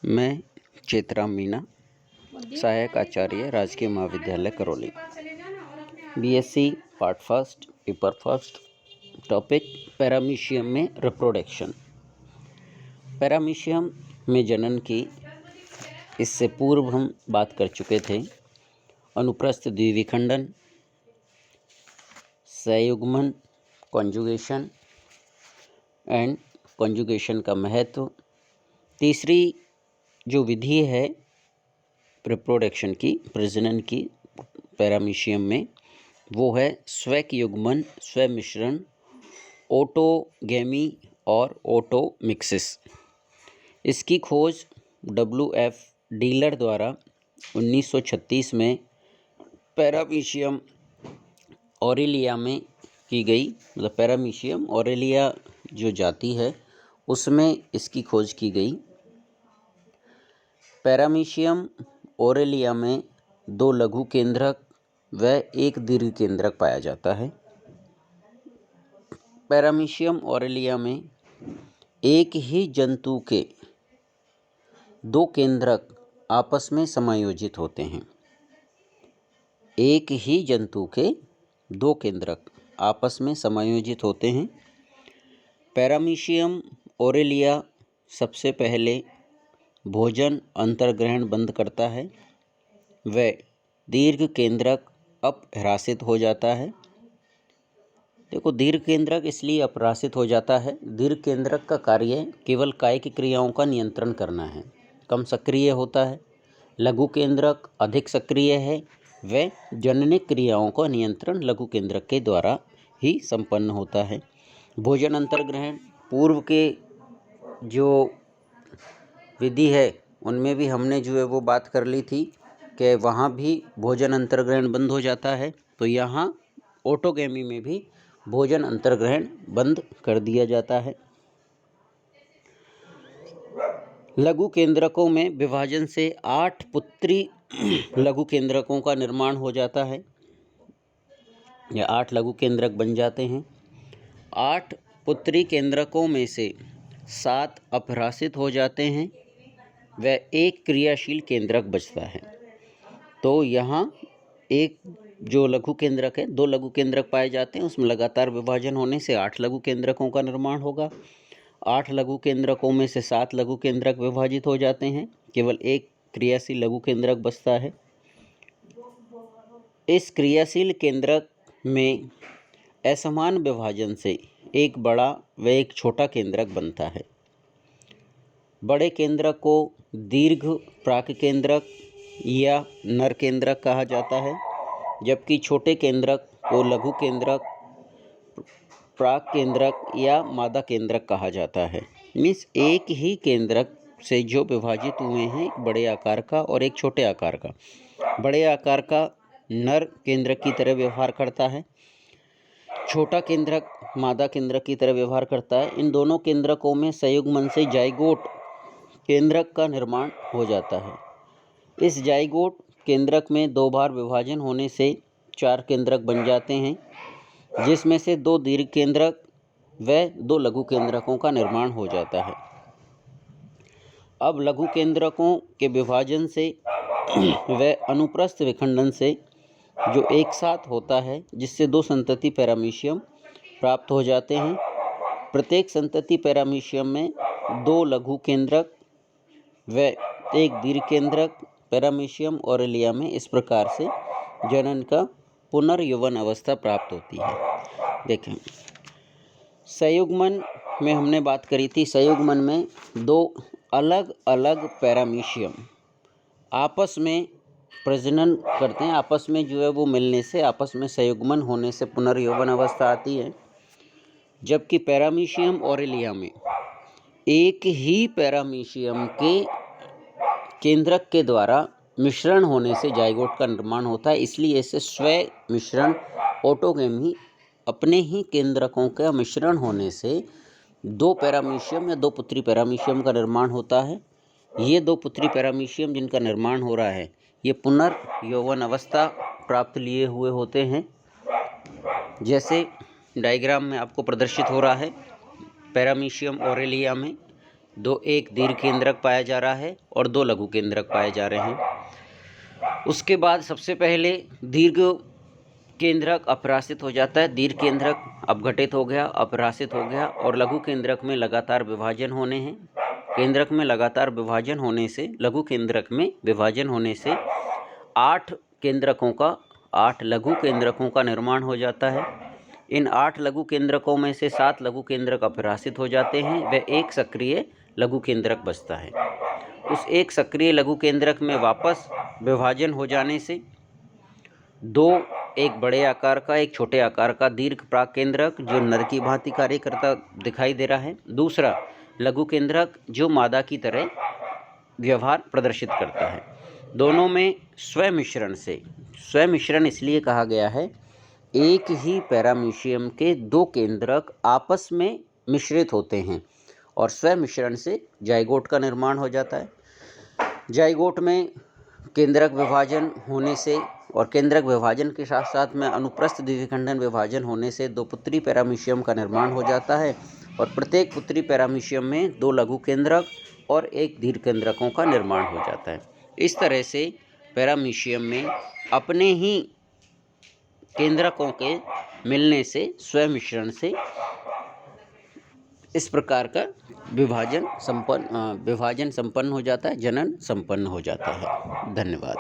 मैं चेतराम मीना, सहायक आचार्य, राजकीय महाविद्यालय Karauli. BSc part first, paper first. Topic paramecium में रिप्रोडक्शन। पैरामीशियम में जनन की इससे पूर्व हम बात कर चुके थे। अनुप्रस्थ द्विविखंडन, संयुग्मन, कॉन्जुगेशन एंड कॉन्जुगेशन का महत्व। तीसरी जो विधि है रिप्रोडक्शन की, प्रजनन की पैरामीशियम में, वो है स्वैक युग्मन, स्वमिश्रण, ओटोगैमी और ओटोमिक्सिस। इसकी खोज WF डीलर द्वारा 1936 में पैरामीशियम ऑरेलिया में की गई। मतलब पैरामीशियम ऑरेलिया जो जाति है उसमें इसकी खोज की गई। पैरामीशियम ऑरेलिया में 2 लघु केंद्रक व 1 दीर्घ केंद्रक पाया जाता है। पैरामीशियम ऑरेलिया में एक ही जंतु के 2 केंद्रक आपस में समायोजित होते हैं। एक ही जंतु के 2 केंद्रक आपस में समायोजित होते हैं। पैरामीशियम ऑरेलिया सबसे पहले भोजन अंतर्ग्रहण बंद करता है व दीर्घ केंद्रक अपह्रासित हो जाता है। देखो, दीर्घ केंद्रक इसलिए अपह्रासित हो जाता है, दीर्घ केंद्रक का कार्य केवल कायिक क्रियाओं का नियंत्रण करना है, कम सक्रिय होता है। लघु केंद्रक अधिक सक्रिय है व जननिक क्रियाओं का नियंत्रण लघु केंद्रक के द्वारा ही संपन्न होता है। भोजन अंतर्ग्रहण पूर्व के जो विधि है उनमें भी हमने जो है वो बात कर ली थी कि वहाँ भी भोजन अंतर्ग्रहण बंद हो जाता है, तो यहाँ ओटोगैमी में भी भोजन अंतर्ग्रहण बंद कर दिया जाता है। लघु केंद्रकों में विभाजन से 8 पुत्री लघु केंद्रकों का निर्माण हो जाता है, या 8 लघु केंद्रक बन जाते हैं। 8 पुत्री केंद्रकों में से 7 अपह्रासित हो जाते हैं व 1 क्रियाशील केंद्रक बचता है। तो यहाँ एक जो लघु केंद्रक है, 2 लघु केंद्रक पाए जाते हैं, उसमें लगातार विभाजन होने से 8 लघु केंद्रकों का निर्माण होगा। 8 लघु केंद्रकों में से 7 लघु केंद्रक विभाजित हो जाते हैं, केवल 1 क्रियाशील लघु केंद्रक बचता है। इस क्रियाशील केंद्रक में असमान विभाजन से एक बड़ा व एक छोटा केंद्रक बनता है। बड़े केंद्रक को दीर्घ प्राक केंद्रक या नर केंद्रक कहा जाता है, जबकि छोटे केंद्रक को लघु केंद्रक, प्राक केंद्रक या मादा केंद्रक कहा जाता है। मीन्स एक ही केंद्रक से जो विभाजित हुए हैं, एक बड़े आकार का और एक छोटे आकार का। बड़े आकार का नर केंद्रक की तरह व्यवहार करता है, छोटा केंद्रक मादा केंद्रक की तरह व्यवहार करता है। इन दोनों केंद्रकों में संयुग्मन से जाइगोट केंद्रक का निर्माण हो जाता है। इस जाइगोट केंद्रक में 2 बार विभाजन होने से 4 केंद्रक बन जाते हैं, जिसमें से 2 दीर्घ केंद्रक व 2 लघु केंद्रकों का निर्माण हो जाता है। अब लघु केंद्रकों के विभाजन से व अनुप्रस्थ विखंडन से जो एक साथ होता है, जिससे 2 संतति पैरामीशियम प्राप्त हो जाते हैं। प्रत्येक संतति पैरामीशियम में 2 लघु केंद्रक व 1 दीर्घ केंद्रक पैरामीशियम ऑरेलिया में इस प्रकार से जनन का पुनर्यौवन अवस्था प्राप्त होती है। देखें, संयुग्मन में हमने बात करी थी। संयुग्मन में 2 अलग अलग पैरामीशियम आपस में प्रजनन करते हैं, आपस में जो है वो मिलने से, आपस में संयुग्मन होने से पुनर्यौवन अवस्था आती है। जबकि पैरामीशियम ऑरेलिया में एक ही पैरामीशियम के केंद्रक के द्वारा मिश्रण होने से जाइगोट का निर्माण होता है, इसलिए इसे स्वय मिश्रण, ओटोगैमी, अपने ही केंद्रकों का मिश्रण होने से 2 पैरामीशियम या 2 पुत्री पैरामीशियम का निर्माण होता है। ये 2 पुत्री पैरामीशियम जिनका निर्माण हो रहा है, ये पुनर्यौवन अवस्था प्राप्त लिए हुए होते हैं। जैसे डायग्राम में आपको प्रदर्शित हो रहा है, पैरामीशियम ऑरेलिया में एक दीर्घ केंद्रक पाया जा रहा है और 2 लघु केंद्रक पाए जा रहे हैं। उसके बाद सबसे पहले दीर्घ केंद्रक अपरासित हो जाता है, दीर्घ केंद्रक अपघटित हो गया, अपरासित हो गया और लघु केंद्रक में लगातार विभाजन होने हैं। केंद्रक में लगातार विभाजन होने से, लघु केंद्रक में विभाजन होने से 8 लघु केंद्रकों का निर्माण हो जाता है। इन 8 लघु केंद्रकों में से 7 लघु केंद्रक अपरासित हो जाते हैं व एक सक्रिय लघु केंद्रक बचता है। उस एक सक्रिय लघु केंद्रक में वापस विभाजन हो जाने से 2, एक बड़े आकार का एक छोटे आकार का दीर्घ प्राक केंद्रक जो नर की भांति कार्य करता दिखाई दे रहा है। दूसरा लघु केंद्रक जो मादा की तरह व्यवहार प्रदर्शित करता है। दोनों में स्वमिश्रण इसलिए कहा गया है, एक ही पैरामीशियम के 2 केंद्रक आपस में मिश्रित होते हैं और स्वमिश्रण से जाइगोट का निर्माण हो जाता है। जाइगोट में केंद्रक विभाजन होने से और केंद्रक विभाजन के साथ साथ में अनुप्रस्थ द्विखंडन विभाजन होने से 2 पुत्री पैरामीशियम का निर्माण हो जाता है और प्रत्येक पुत्री पैरामीशियम में 2 लघु केंद्रक और 1 दीर्घ केंद्रकों का निर्माण हो जाता है। इस तरह से पैरामीशियम में अपने ही केंद्रकों के मिलने से, स्वमिश्रण से इस प्रकार का विभाजन संपन्न हो जाता है, जनन संपन्न हो जाता है। धन्यवाद।